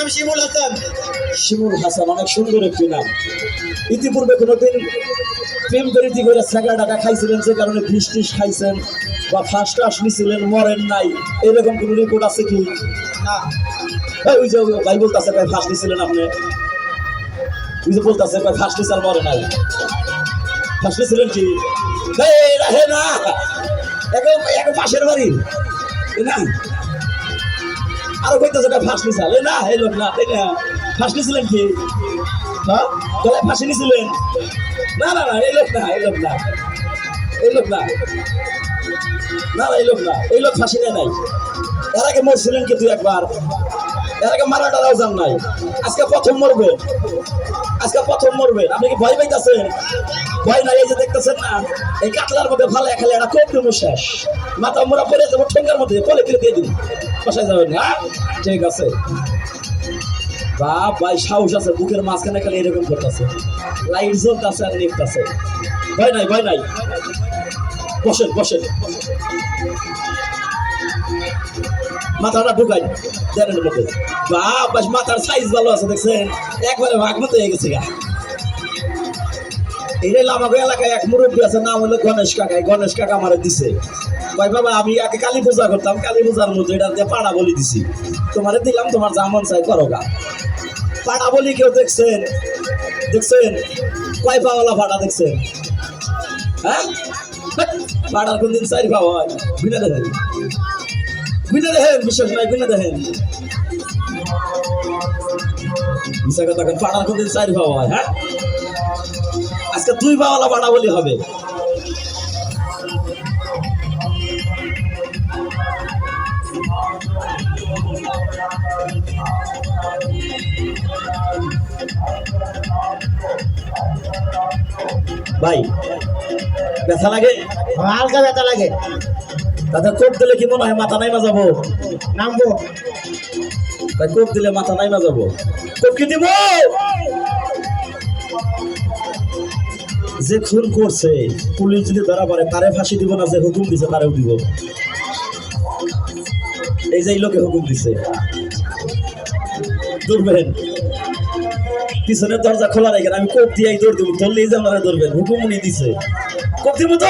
নাম শিমুল হাসান। শিমুল হাসান, অনেক সুন্দর একটি নাম। ইতিপূর্বে কোনোদিন প্রেম প্রীতি করে ছাগা টাকা খাইছিলেন, যে কারণে বিষ টিস খাইছেন বা ফার্স্ট ক্লাস নিছিলেন, মরেন নাই, এরকম কোনো রিপোর্ট আছে কি? না, ওই যে ভাই বলতেছে ভাই ফার্স্ট নিছিলেন আপনি, ওই যে বলতেছে ভাই ফার্স্ট নিচার মরে নাই, ফার্স্ট নিছিলেন কি? রাহে না, এক পাশের বাড়ি না, আরো কইতেছে ফার্স্ট নিচাল না, এই লোক না, তাই না? ফার্স্ট নিছিলেন কি? হ্যাঁ, গলায় ফাঁসি নিছিলেন? না না না, এই লোক না, এই লোক না, এই লোক না, না এই লোক না, এই লোক ফাঁসি নেয় নাই। এর আগে মরছিলেন কি 2-1 এর আগে মারা টারাও যান নাই, আজকে প্রথম মরবে, আজকে প্রথম মরবে। আপনি কি ভয় পাইতেছেন? ভয় নাই, এই যে দেখতেছেন না, এই কাতলার মধ্যে ভালো খেলে একটা কোপ দেবো, শেষ মাথা মোড়া পড়ে যাবো ঠোঙ্গার মধ্যে, পলে ফিরে দিয়ে দিন, বসাই যাবেন না। ঠিক আছে বাপ ভাই, সাহস আছে, বুকের মাঝখানে খালি এরকম করতেছে, লাইট জ্বলতেছে আর নিপতেছে, ভয় নাই, ভয় নাই, বসেন বসেন, মাথাটা ঢুকাই দেনের মধ্যে। বাপ ভাই, মাথার সাইজ ভালো আছে, দেখছেন একবারে ভাগ মতো হয়ে গেছে গা। এই আমাকে এলাকায় এক মুরব্বী আছে, নাম হলো গণেশ কাকা। গণেশ কাকা আমার দিছে, ভাই বাবা আমি আগে কালী পূজা করতাম, কালী পূজার মধ্যে এটা দিয়ে পাড়া বলি দিছি, তোমারে দিলাম, তোমার যেমন চাই করো গা। পাড়া বলি কেউ দেখছেন? দেখছেন কয় পাওয়ালা পাড়া দেখছেন? হ্যাঁ, পাড়ার কোনদিন 4 পাওয়া হয়? বিনা দেখেন, বিনা দেখেন, বিশ্বাস নাই, বিনা দেখেন, মিশা কথা কেন? পাড়ার কোনদিন 4 পাওয়া হয়? হ্যাঁ, আজকে 2 পাওয়ালা পাড়া বলি হবে। ভাই ব্যথা লাগে? হালকা ব্যথা লাগে। তাদের কোপ দিলে কি মনে হয় মাথা নাইমা যাবো? নামবো। ভাই কোপ দিলে মাথা নাইমা যাবো, কোপ কি দিব? যে খুন করছে পুলিশ যদি ধরা পড়ে, তারে ফাঁসি দিব না, যে হুকুম দিছে তারেও দিব। এই যে এই লোকে হুকুম দিছে, ধরবেন পিছনের দরজা খোলা রেখেন, আমি কোপ দিয়ে দৌড় দেবো, ধরলেই যে আমার ধরবেন, হুকুম উনি দিছে, কোপ দিব তো।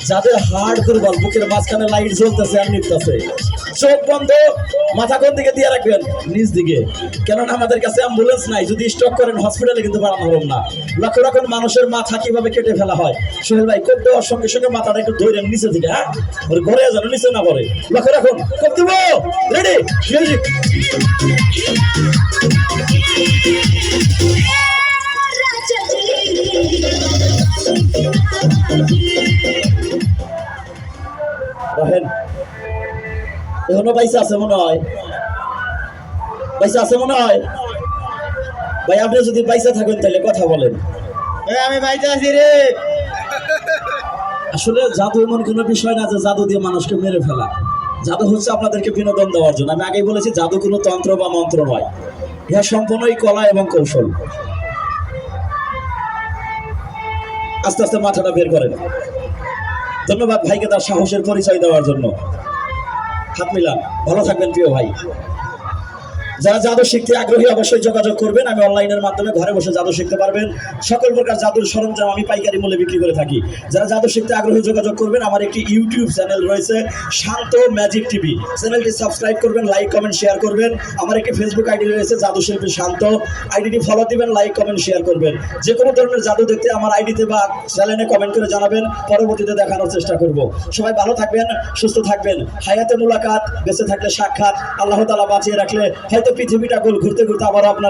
যাদের হাড় দুর্বল, বুকের মাঝখানে লাইট জ্বলতেছে আর নিপতেছে, চোখ বন্ধ, মাথা কোন দিকে দিয়ে রাখবেন? নিচ দিকে, কেননা আমাদের কাছে অ্যাম্বুলেন্স নাই, যদি স্ট্রোক করেন হসপিটালে কিন্তু বাড়ানো হবে না। লক্ষ লক্ষ মানুষের মাথা কিভাবে কেটে ফেলা হয়। সোহেল ভাই কোপ দেওয়ার সঙ্গে সঙ্গে মাথাটা একটু ধরে নিচে দিকে, হ্যাঁ, ঘরে যেন নিচে না পড়ে, লক্ষ্য রাখুন। কোপ দিব, রেডি মিউজিক। রাহেন এখনো পয়সা আছে মনে হয়, পয়সা আছে মনে হয়। ভাই আপনি যদি পয়সা থাকেন তাহলে কথা বলেন। আমি বাইতে আছি রে। আসলে জাদু এমন কোনো বিষয় না যে জাদু দিয়ে মানুষকে মেরে ফেলা। জাদু হচ্ছে আপনাদেরকে বিনোদন দেওয়ার জন্য। আমি আগেই বলেছি, জাদু কোনো তন্ত্র বা মন্ত্র নয়, ইহা সম্পূর্ণই কলা এবং কৌশল। আস্তে আস্তে মাথাটা বের করেন। ধন্যবাদ ভাইকে তার সাহসের পরিচয় দেওয়ার জন্য। হাত মিলান, ভালো থাকবেন প্রিয় ভাই। যারা জাদু শিখতে আগ্রহী অবশ্যই যোগাযোগ করবেন, আমি অনলাইনের মাধ্যমে ঘরে বসে জাদু শিখতে পারবেন। সকল প্রকার জাদুর সরঞ্জাম আমি পাইকারি মূল্যে বিক্রি করে থাকি। যারা জাদু শিখতে আগ্রহী যোগাযোগ করবেন, আমার একটি ইউটিউব চ্যানেল রয়েছে শান্ত ম্যাজিক টিভি, চ্যানেলটি সাবস্ক্রাইব করবেন, লাইক কমেন্ট শেয়ার করবেন। আমার একটি ফেসবুক আইডি রয়েছে জাদু শিল্পী শান্ত, আইডিটি ফলো দিবেন, লাইক কমেন্ট শেয়ার করবেন। যে কোনো ধরনের জাদু দেখতে আমার আইডিতে বা চ্যানেলে কমেন্ট করে জানাবেন, পরবর্তীতে দেখানোর চেষ্টা করব। সবাই ভালো থাকবেন, সুস্থ থাকবেন। হায়াতে মুলাকাত, বেঁচে থাকলে সাক্ষাৎ। আল্লাহ তাআলা বাঁচিয়ে রাখলে হয়তো পৃথিবীটা গোল ঘুরতে ঘুরতে আবার আপনার